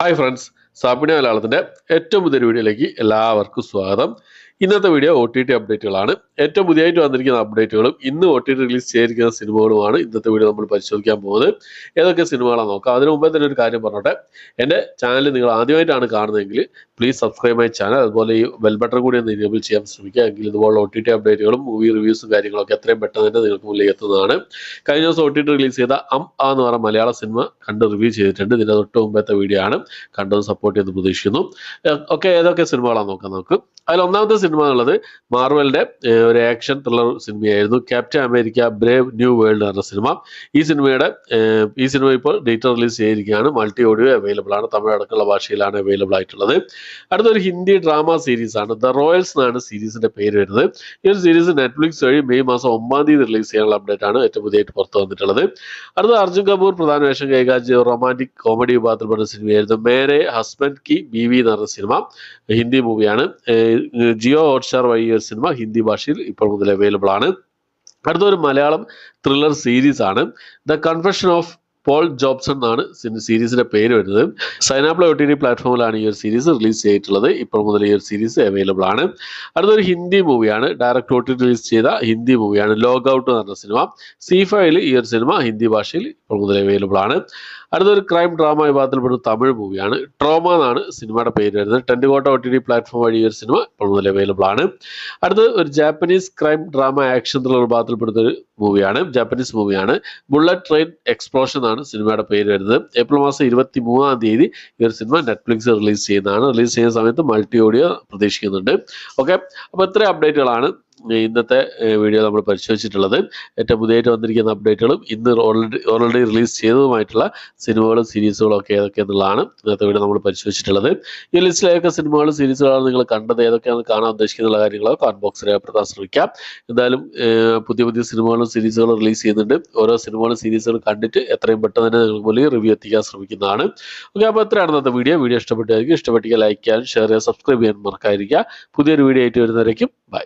Hi friends, സാപ്പിന മലയാളത്തിൻ്റെ ഏറ്റവും പുതിയൊരു വീഡിയോയിലേക്ക് എല്ലാവർക്കും സ്വാഗതം. ഇന്നത്തെ വീഡിയോ OTT അപ്ഡേറ്റുകളാണ്. ഏറ്റവും പുതിയതായിട്ട് വന്നിരിക്കുന്ന അപ്ഡേറ്റുകളും ഇന്ന് OTT റിലീസ് ചെയ്തിരിക്കുന്ന സിനിമകളുമാണ് ഇന്നത്തെ വീഡിയോ നമ്മൾ പരിശോധിക്കാൻ പോകുന്നത്. ഏതൊക്കെ സിനിമകളാണ് നോക്കാം. അതിന് മുമ്പേ തന്നെ ഒരു കാര്യം പറഞ്ഞോട്ടെ, എൻ്റെ ചാനൽ നിങ്ങൾ ആദ്യമായിട്ടാണ് കാണുന്നതെങ്കിൽ പ്ലീസ് സബ്സ്ക്രൈബ് മൈ ചാനൽ. അതുപോലെ ഈ ബെൽ ബട്ടൺ കൂടി ഒന്ന് എനേബിൾ ചെയ്യാൻ ശ്രമിക്കുക. എങ്കിൽ ഇതുപോലെ OTT അപ്ഡേറ്റുകളും മൂവി റിവ്യൂസും കാര്യങ്ങളൊക്കെ എത്രയും പെട്ടെന്ന് തന്നെ നിങ്ങൾക്ക് മുന്നിലേക്ക് എത്തുന്നതാണ്. കഴിഞ്ഞ ദിവസം OTT റിലീസ് ചെയ്ത എന്ന് പറയുന്ന മലയാള സിനിമ കണ്ട് റിവ്യൂ ചെയ്തിട്ടുണ്ട്. ഇതിൻ്റെ തൊട്ട് മുമ്പത്തെ വീഡിയോ ആണ്. കണ്ടത് സപ്പോർട്ട് ചെയ്യുന്ന പ്രതീക്ഷിക്കുന്നു. ഓക്കെ, ഏതൊക്കെ സിനിമകളാണ് നോക്കാം നമുക്ക്. അതിൽ ഒന്നാമത്തെ സിനിമ എന്നുള്ളത് മാർവലിന്റെ ഒരു ആക്ഷൻ ത്രില്ലർ സിനിമയായിരുന്നു captain America Brave new world എന്ന സിനിമ. ഈ സിനിമ ഇപ്പോൾ ഡേറ്റ് റിലീസ് ചെയ്തിരിക്കുകയാണ്. മൾട്ടി ഓഡിയോ അവൈലബിൾ ആണ്. തമിഴ് അടക്കമുള്ള ഭാഷയിലാണ് അവൈലബിൾ ആയിട്ടുള്ളത്. അടുത്തൊരു ഹിന്ദി ഡ്രാമ സീരീസ് ആണ്. ദ റോയൽസ് എന്നാണ് സീരീസിന്റെ പേര് വരുന്നത്. ഈ ഒരു സീരീസ് നെറ്റ്ഫ്ലിക്സ് വഴി മെയ് മാസം 9 റിലീസ് ചെയ്യാനുള്ള അപ്ഡേറ്റ് ആണ് ഏറ്റവും പുതിയതായിട്ട് പുറത്തു വന്നിട്ടുള്ളത്. അടുത്ത അർജുൻ കപൂർ പ്രധാന വേഷം കൈകാര്യം റൊമാൻറ്റിക് കോമഡി വിഭാഗത്തിൽപ്പെട്ട സിനിമയായിരുന്നു മേരെ ഹസ്ബൻഡ് കി ബീവി എന്ന് പറഞ്ഞ സിനിമ. ഹിന്ദി മൂവിയാണ്. ജിയോ ഹോട്ട്സ്റ്റാർ വഴി ഒരു സിനിമ ഹിന്ദി ഭാഷയിൽ ഇപ്പോൾ മുതൽ അവൈലബിൾ ആണ്. അടുത്തൊരു മലയാളം ത്രില്ലർ സീരീസ് ആണ് the confession of Paul Jobson എന്നാണ് സീരീസിന്റെ പേര് വരുന്നത്. സൈനാപ്ലേ OTT പ്ലാറ്റ്ഫോമിലാണ് ഈ ഒരു സീരീസ് റിലീസ് ചെയ്തിട്ടുള്ളത്. ഇപ്പോൾ മുതൽ ഈ ഒരു സീരീസ് അവൈലബിൾ ആണ്. അടുത്തൊരു ഹിന്ദി മൂവിയാണ്. ഡയറക്റ്റ് OTT റിലീസ് ചെയ്ത ഹിന്ദി മൂവിയാണ് ലോഗ് ഔട്ട് എന്ന് പറഞ്ഞ സിനിമ. C5 ഈ ഒരു സിനിമ ഹിന്ദി ഭാഷയിൽ ഇപ്പോൾ മുതൽ അവൈലബിൾ ആണ്. അടുത്തൊരു ക്രൈം ഡ്രാമ വിഭാഗത്തിൽപ്പെടുന്ന തമിഴ് മൂവിയാണ്. ട്രോമ എന്നാണ് സിനിമയുടെ പേര് വരുന്നത്. ടെൻറ്റുകോട്ട OTT പ്ലാറ്റ്ഫോം വഴി ഒരു സിനിമ ഇപ്പോൾ മുതൽ അവൈലബിൾ ആണ്. അടുത്ത് ഒരു Japanese crime drama action thriller വിഭാഗത്തിൽപ്പെടുന്ന ഒരു മൂവിയാണ്. ജാപ്പനീസ് മൂവിയാണ്. ബുള്ളറ്റ് ട്രെയിൻ എക്സ്പ്ലോഷൻ എന്നാണ് സിനിമയുടെ പേര് വരുന്നത്. ഏപ്രിൽ മാസം 23 ഈ ഒരു സിനിമ നെറ്റ്ഫ്ലിക്സ് റിലീസ് ചെയ്യുന്നതാണ്. റിലീസ് ചെയ്യുന്ന സമയത്ത് മൾട്ടി ഓഡിയോ പ്രതീക്ഷിക്കുന്നുണ്ട്. ഓക്കെ, അപ്പോൾ ഇത്രയും അപ്ഡേറ്റുകളാണ് ഇന്നത്തെ വീഡിയോ നമ്മൾ പരിശോധിച്ചിട്ടുള്ളത്. ഏറ്റവും പുതിയതായിട്ട് വന്നിരിക്കുന്ന അപ്ഡേറ്റുകളും ഇന്ന് ഓൾറെഡി റിലീസ് ചെയ്തതുമായിട്ടുള്ള സിനിമകളും സീരീസുകളും ഒക്കെ ഏതൊക്കെ എന്നുള്ളതാണ് ഇന്നത്തെ വീഡിയോ നമ്മൾ പരിശോധിച്ചിട്ടുള്ളത്. ഈ ലിസ്റ്റിൽ ഏതൊക്കെ സിനിമകളും സീരീസുകളാണ് നിങ്ങൾ കണ്ടത്, ഏതൊക്കെയാണ് കാണാൻ ഉദ്ദേശിക്കുന്ന കാര്യങ്ങളോ കമന്റ് ബോക്സിൽ രേഖപ്പെടുത്താൻ ശ്രമിക്കാം. എന്തായാലും പുതിയ സിനിമകളും സീരീസുകളും റിലീസ് ചെയ്യുന്നുണ്ട്. ഓരോ സിനിമകളും സീരീസുകളും കണ്ടിട്ട് എത്രയും പെട്ടെന്ന് തന്നെ നിങ്ങൾക്ക് മുന്നിൽ റിവ്യൂ എത്തിക്കാൻ ശ്രമിക്കുന്നതാണ്. ഓക്കെ, അപ്പോൾ എത്രയാണ് ഇന്നത്തെ വീഡിയോ ഇഷ്ടപ്പെട്ടായിരിക്കും. ഇഷ്ടപ്പെട്ടെങ്കിൽ ലൈക്ക് ചെയ്യാനും ഷെയർ ചെയ്യാൻ സബ്സ്ക്രൈബ് ചെയ്യാൻ മറക്കാതിരിക്കുക. പുതിയൊരു വീഡിയോ ആയിട്ട് വരുന്നവരേക്കും ബൈ.